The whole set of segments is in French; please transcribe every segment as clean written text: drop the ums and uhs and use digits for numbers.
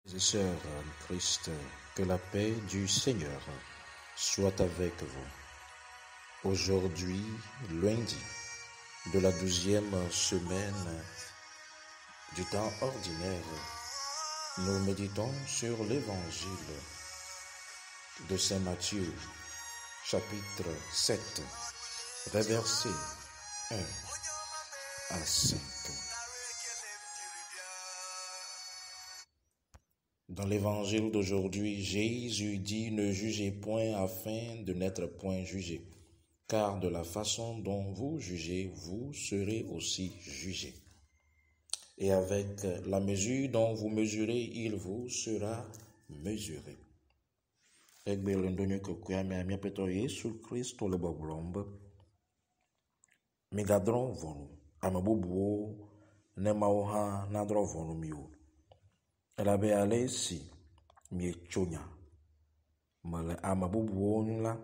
Frères et sœurs en Christ, que la paix du Seigneur soit avec vous. Aujourd'hui, lundi de la 12e semaine du temps ordinaire, nous méditons sur l'évangile de Saint Matthieu, chapitre 7, versets 1 à 5. Dans l'évangile d'aujourd'hui, Jésus dit « Ne jugez point afin de n'être point jugés, car de la façon dont vous jugez, vous serez aussi jugés. Et avec la mesure dont vous mesurez, il vous sera mesuré. » Egbe Yesu Kristo le bablombe, megadron vonu, amabubu ne mauha nadro vonu miu. Elabe alesi miechonya male amabubu la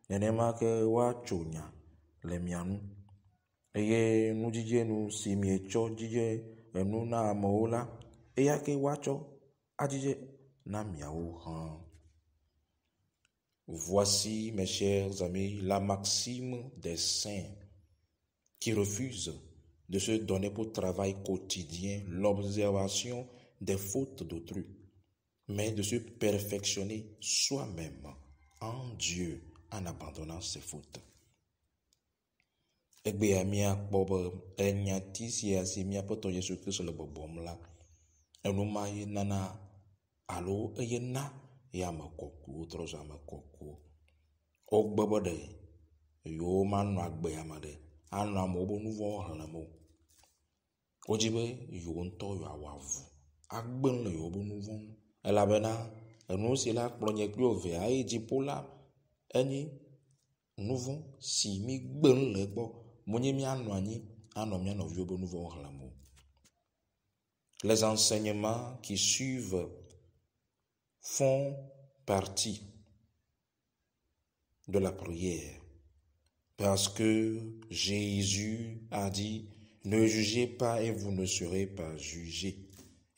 nenema ke wa chonya le mianu eye nujije nu si miecho jije enu na amola eya ke wacho ajije na miaou han. Voici, mes chers amis, la maxime des saints qui refusent de se donner pour travail quotidien l'observation des fautes d'autrui, mais de se perfectionner soi-même en Dieu en abandonnant ses fautes. Egbe amia bobo enyati si asimia poto Yesu Kristo le bobom la enuma nana alo eyena ya makoku troza makoku ogbobo de yo manu agbe amade anu amobo nuvo halamo ojibe yo nto yo awavu agben le yo bo nuvon elabena enu si la kplonye kpli ove ayi dzipola enyi nuvon si mi gben le gbo monye mi anu anyi ano mi ano yo bo nuvon halamo. Les enseignements qui suivent font partie de la prière parce que Jésus a dit « Ne jugez pas et vous ne serez pas jugés ».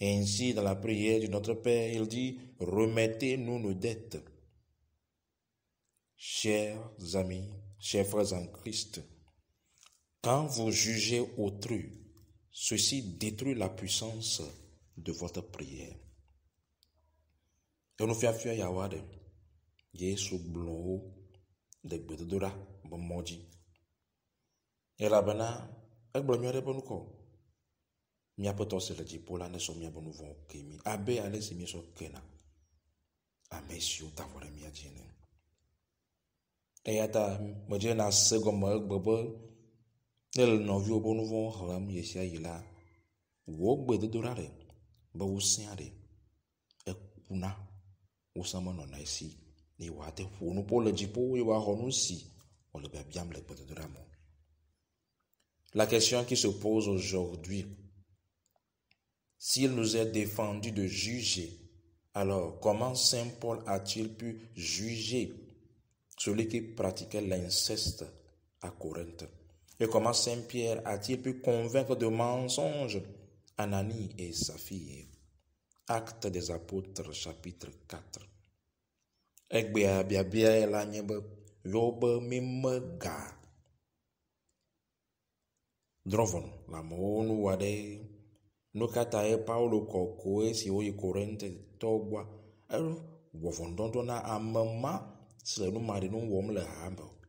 Ainsi, dans la prière de notre Père, il dit « Remettez-nous nos dettes ». Chers amis, chers frères en Christ, quand vous jugez autrui, ceci détruit la puissance de votre prière. Et nous faisons yawade, Yesu blongo de bedora bomoji. Et la bana, ek blonyo bonuko. Mia poto se le jipola ne so mia bonu von kemi abe ale se mi so kena amesio tavore mia jene eyata moje na sego mo gbogbo el no vi obonu von haram yesia yila wo gbe dodora re ba wusia re ekuna wusama no na isi ni wa te fonu po le jipo we wa honu si on le biam le dodora mo. La question qui se pose aujourd'hui: s'il nous est défendu de juger, alors comment Saint Paul a-t-il pu juger celui qui pratiquait l'inceste à Corinthe? Et comment Saint Pierre a-t-il pu convaincre de mensonges Ananie et Saphir? Actes des Apôtres, chapitre 4. Egbe biabia la nyebe yobe mimega. Drovon la monu wade no kata e Paulo kokoe si oyi Korinte togwa ero wovondondo na amama se no mari no wom le hambo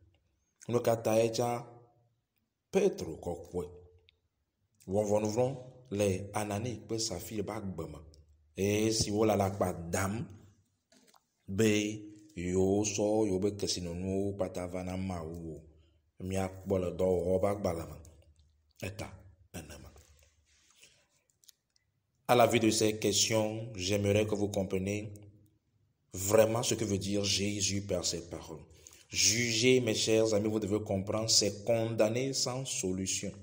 no kata e cha Petro kokoe wovonvon le Anani pe Saphir bagbama e si wola la pa dam be yo so yo be kesino no patavana mawo mi akbola do obagbalama eta enama. À la vue de ces questions, j'aimerais que vous compreniez vraiment ce que veut dire Jésus par ces paroles. Juger, mes chers amis, vous devez comprendre, c'est condamner sans solution,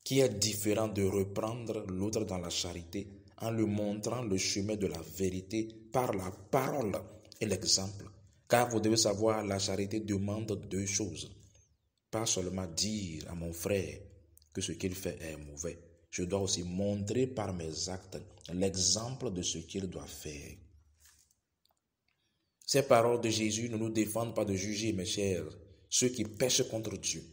qui est différent de reprendre l'autre dans la charité en lui montrant le chemin de la vérité par la parole et l'exemple. Car vous devez savoir, la charité demande deux choses. Pas seulement dire à mon frère que ce qu'il fait est mauvais, je dois aussi montrer par mes actes l'exemple de ce qu'il doit faire. Ces paroles de Jésus ne nous défendent pas de juger, mes chers, ceux qui pêchent contre Dieu.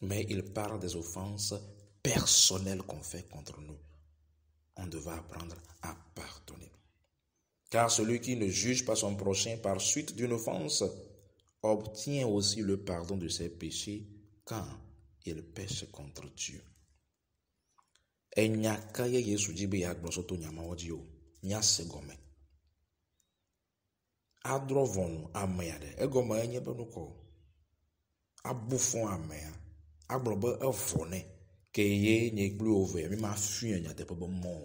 Mais il parle des offenses personnelles qu'on fait contre nous. On devra apprendre à pardonner. Car celui qui ne juge pas son prochain par suite d'une offense obtient aussi le pardon de ses péchés quand il pêche contre Dieu. Enyakaye Yesu jibe ya gbosoto nyama oji o nya segome. Adrovon ameade egome enye benuko. Abufon amea agbrobe evone ke ye nye glu ove mi ma fuen nya te pe mo.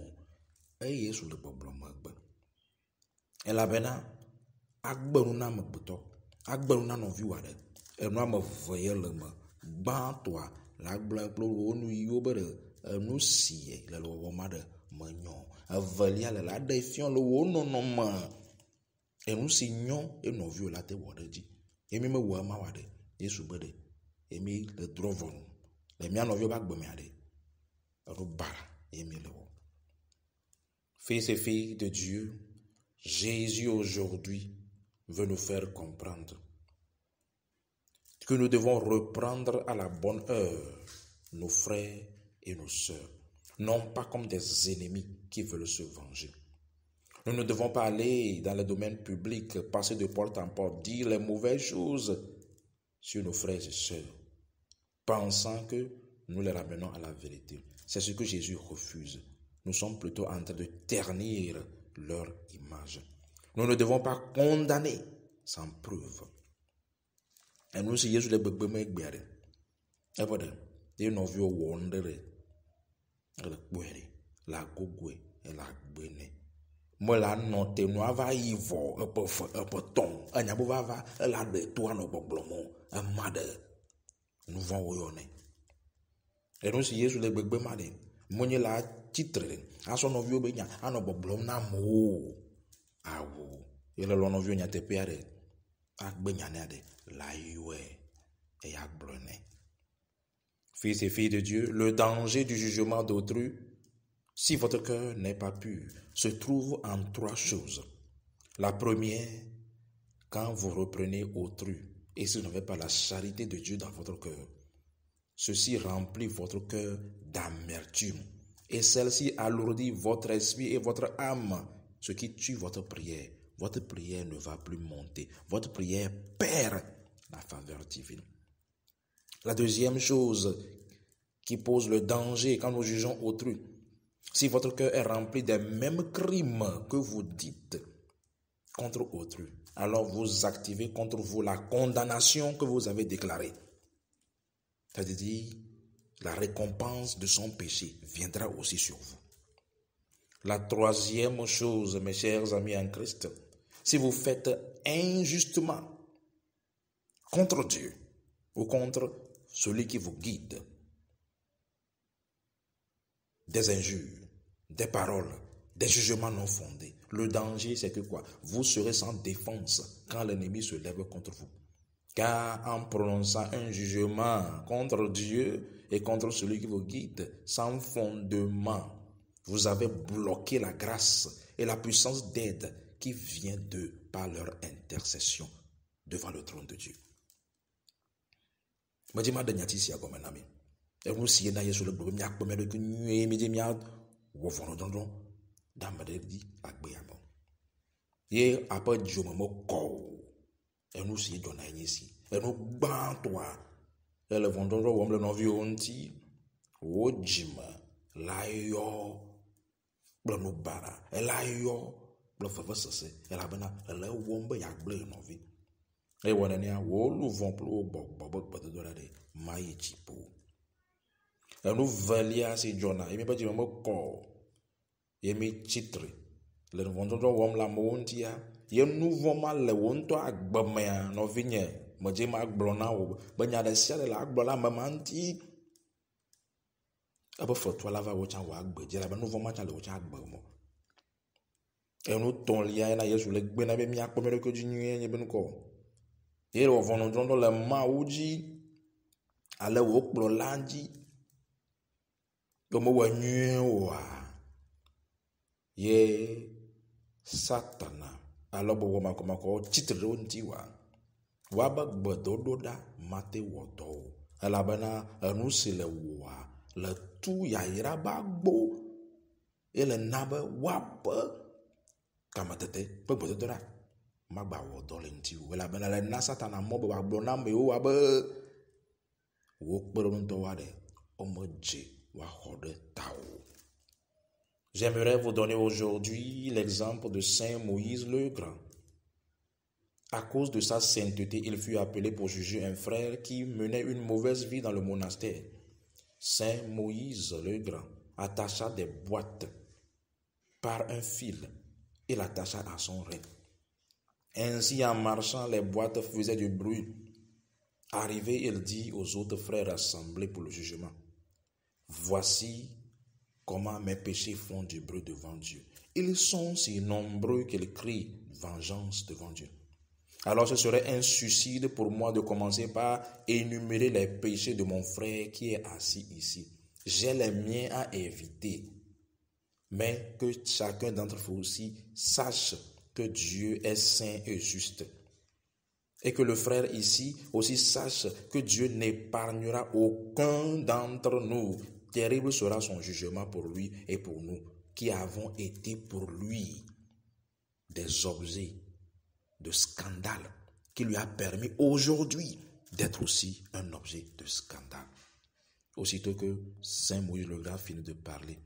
Yesu le boblo magbe. Elabena agbenu na megbeto agbenu na novi wade enu ame veye le me gbantoa la gble kplo onu yiwo be enu sie le wo ma de menyo avelia le la de fion le wo nono ma enu si nyo e novi la te wode ji emi me wo ma wade Yesu be de emi le drovon le mia novi ba gbe mi ade ru bara emi le wo. Fils et filles de Dieu, Jésus aujourd'hui veut nous faire comprendre que nous devons reprendre à la bonne heure nos frères et nos sœurs, non pas comme des ennemis qui veulent se venger. Nous ne devons pas aller dans le domaine public, passer de porte en porte, dire les mauvaises choses sur nos frères et sœurs, pensant que nous les ramenons à la vérité. C'est ce que Jésus refuse. Nous sommes plutôt en train de ternir leur image. Nous ne devons pas condamner sans preuve. Et nous, si Jésus le bébé m'égbère, et voilà, il nous vient wondere, la guerre, la gogwe, et la gbene. Moi la note, nous avons ivo, un peu ton, un yabo va, la de toi no boblomo, un made, nous vont oyonner. Et nous, si Jésus le bébé m'ade, moi la titre, à son novio benya, à no boblom na mo, awo, et le novio n'y a te père, à benya nade. La yue et à blonner. Fils et filles de Dieu, le danger du jugement d'autrui, si votre cœur n'est pas pur, se trouve en trois choses. La première, quand vous reprenez autrui, et si vous n'avez pas la charité de Dieu dans votre cœur, ceci remplit votre cœur d'amertume, et celle-ci alourdit votre esprit et votre âme, ce qui tue votre prière. Votre prière ne va plus monter. Votre prière perd la faveur divine. La deuxième chose qui pose le danger quand nous jugeons autrui, si votre cœur est rempli des mêmes crimes que vous dites contre autrui, alors vous activez contre vous la condamnation que vous avez déclarée. C'est-à-dire, la récompense de son péché viendra aussi sur vous. La troisième chose, mes chers amis en Christ, si vous faites injustement contre Dieu ou contre celui qui vous guide, des injures, des paroles, des jugements non fondés, le danger c'est que quoi? Vous serez sans défense quand l'ennemi se lève contre vous. Car en prononçant un jugement contre Dieu et contre celui qui vous guide, sans fondement, vous avez bloqué la grâce et la puissance d'aide qui vient d'eux par leur intercession devant le trône de Dieu. Je dis que je et nous si na Yesu le bleu mi akpome de nué mi mi a wo vono dondon da mbade di agbe abo ye apa jomo mo ko et nous si dona nyesi et nous ban toi et le vondon wo le novi onti wo jima la yo blo no bara e la yo blo fa sese e la bana le wo mbe ya gbe novi e wona ni a wo lu von plo bo de de mai chipo. Et nous velia si Jonah, et mi pas dire mo ko, et mi titre. Le vondon wom la montia, ye nous vont mal le wonto agbamea no vigne, mo je ma agblona wo, banya de sia de la agbola mamanti. Abo fo to la va wo chan wa agbe, je la ba nous vont ma chan le wo chan agbe mo. Et nous ton lia na Yesu le gbe na be mi akpome ko ji nyu ye be ko. Ye wo vondon don le ma uji, ale wo kplo lanji. Comme wa ye Satana. Alors bo ma koma ko titre onti wa ba gbododo da mate wodo. Ala bana anu sele wa le tu ya ira ba gbo ele nabe wa ba kamatete pe gbododo da ma gba wodo le nti o. Ala bana le na Satana mo ba gbo na me o wa ba wo kpero nto wa de o mo je wa hode tao. J'aimerais vous donner aujourd'hui l'exemple de Saint Moïse le Grand. À cause de sa sainteté, il fut appelé pour juger un frère qui menait une mauvaise vie dans le monastère. Saint Moïse le Grand attacha des boîtes par un fil et l'attacha à son rein. Ainsi, en marchant, les boîtes faisaient du bruit. Arrivé, il dit aux autres frères rassemblés pour le jugement: voici comment mes péchés font du bruit devant Dieu. Ils sont si nombreux qu'ils crient vengeance devant Dieu. Alors ce serait un suicide pour moi de commencer par énumérer les péchés de mon frère qui est assis ici. J'ai les miens à éviter. Mais que chacun d'entre vous aussi sache que Dieu est saint et juste. Et que le frère ici aussi sache que Dieu n'épargnera aucun d'entre nous. Terrible sera son jugement pour lui et pour nous, qui avons été pour lui des objets de scandale, qui lui a permis aujourd'hui d'être aussi un objet de scandale. Aussitôt que Saint Moïse le Grand finit de parler,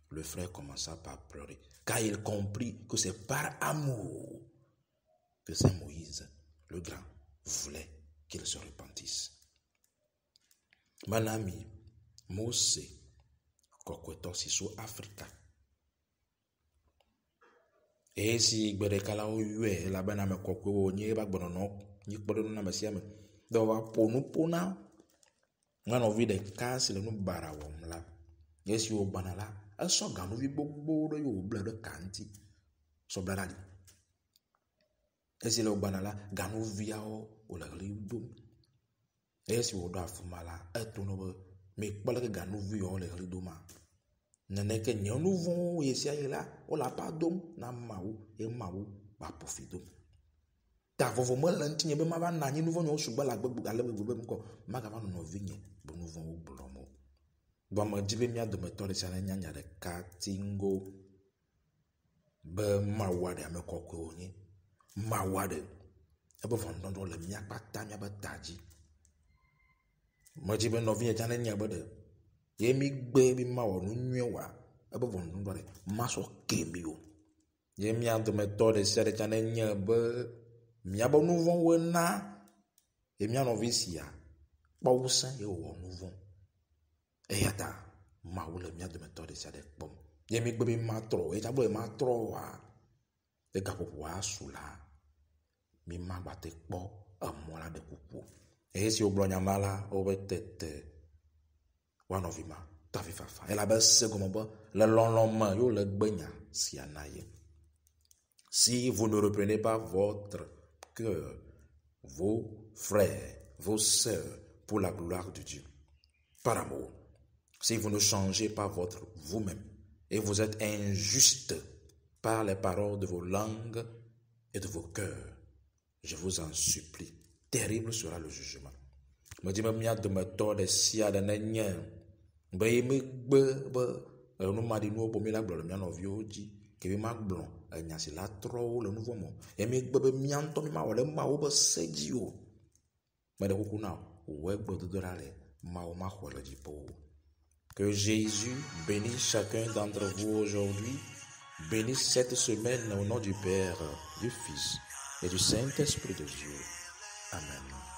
le frère commença par pleurer, car il comprit que c'est par amour que Saint Moïse le Grand voulait qu'il se repentisse. Mon ami, Mose kokweto si so Africa. E si gbere kala o yue la bana me kokwe o nye ba gbono no ni kpodo na mesia me do wa ponu pona ngano vi de kasi le no bara wom la yesi o bana la aso ganu vi gbogbo do yo ble do kanti so blara di esi le o bana la ganu vi o la ri do esi o do afumala eto no be me kpala ke ganu vi o le ri do ma neneke nyɔnu vɔ̃wo yesia yi la wole apa dom na mawu ye mawu ba pofi dom. Ta vovo mele ŋutinye be mava na anyi nu vɔ̃ nyewo sugbɔ le agbegbe ale gbegbe be ŋkɔ magava nɔ nɔvinye be nu vɔ̃wo gblɔm o. Gbɔme dzi be mía dometɔ ɖe sia ɖe nya nya ɖeka tingo be mawu aɖe ame kɔkɔe wònye. Mawu aɖe ebe vɔ̃ɖɔɖɔ le mía kpata míabe ta dzi. Medzi be nɔvinye tsã ne nye be ɖe ye mi gbe bi ma wɔ nu nyuie wa ebe vɔnu ɖɔ ɖe ma sɔ ke mi o. Ye mia dometɔ ɖe sia ɖe tsã ne nye be miabe nu vɔ̃wo na ye mia nɔvi sia kpɔ ŋusẽ ye wòwɔ nu vɔ̃. Eya ta Mawu le mia dometɔ ɖe sia ɖe kpɔm. Ye mi gbe bi ma trɔ ye tsã be ma trɔ wa ye gaƒoƒo asu la mi ma gbate kpɔ emɔ la ɖe kuku. Eye si wogblɔ nyama la wobe tete one of ma tafi fafa ela be se gome be le lɔlɔ me yo le gbenya sia na ye. Si vous ne reprenez pas votre cœur, vos frères, vos sœurs pour la gloire de Dieu, par amour, si vous ne changez pas votre vous-même et vous êtes injuste par les paroles de vos langues et de vos cœurs, je vous en supplie, terrible sera le jugement. Me dit me mia dometɔ ɖe sia ɖe ne nye be ye me gbe be enu ma ɖi nuwo ƒo mi la gblɔ le mia nɔviwo dzi ke mi ma gblɔ enya si la trɔwo le nu vɔ me. Ye me gbe be mia ŋutɔ mi ma wɔ le mawo be se dzi o. Me ɖe kuku na wo gbedodo ɖa le mawo ma xɔ le dziƒo o. Que Jésus bénisse chacun d'entre vous aujourd'hui, bénisse cette semaine au nom du Père, du Fils et du Saint-Esprit de Dieu. Amen.